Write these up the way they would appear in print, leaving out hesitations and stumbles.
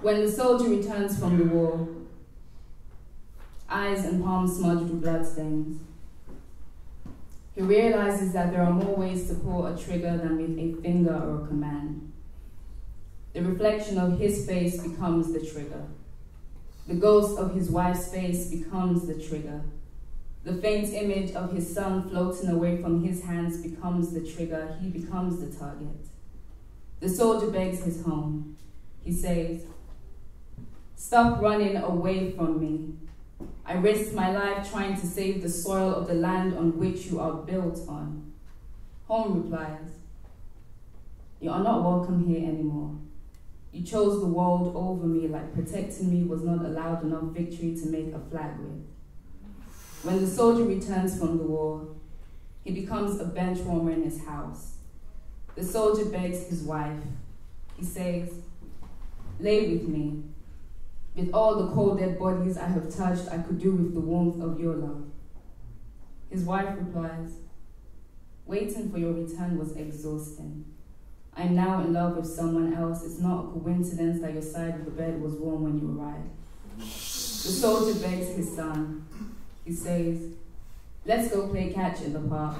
When the soldier returns from the war, eyes and palms smudged with bloodstains, he realizes that there are more ways to pull a trigger than with a finger or a command. The reflection of his face becomes the trigger. The ghost of his wife's face becomes the trigger. The faint image of his son floating away from his hands becomes the trigger. He becomes the target. The soldier begs his home. He says, "Stop running away from me. I risked my life trying to save the soil of the land on which you are built on." Home replies, "You are not welcome here anymore. You chose the world over me like protecting me was not a loud enough victory to make a flag with." When the soldier returns from the war, he becomes a bench warmer in his house. The soldier begs his wife. He says, "Lay with me. With all the cold dead bodies I have touched, I could do with the warmth of your love." His wife replies, "Waiting for your return was exhausting. I am now in love with someone else. It's not a coincidence that your side of the bed was warm when you arrived." The soldier begs his son. He says, "Let's go play catch in the park.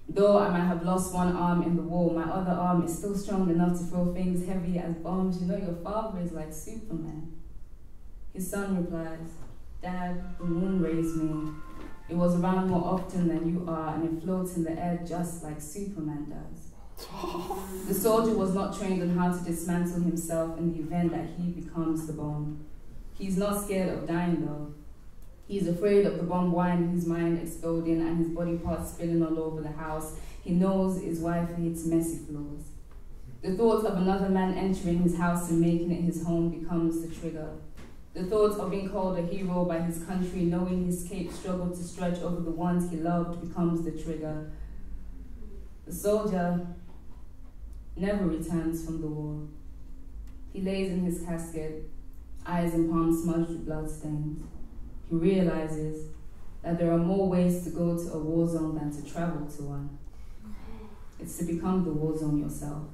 Though I might have lost one arm in the war, my other arm is still strong enough to throw things heavy as bombs. You know, your father is like Superman." His son replies, "Dad, the moon raised me. It was around more often than you are, and it floats in the air just like Superman does." The soldier was not trained on how to dismantle himself in the event that he becomes the bomb. He's not scared of dying though. He's afraid of the bomb wine in his mind exploding and his body parts spilling all over the house. He knows his wife hates messy floors. The thought of another man entering his house and making it his home becomes the trigger. The thought of being called a hero by his country, knowing his cape struggled to stretch over the ones he loved, becomes the trigger. The soldier never returns from the war. He lays in his casket, eyes and palms smudged with bloodstains. He realizes that there are more ways to go to a war zone than to travel to one. It's to become the war zone yourself.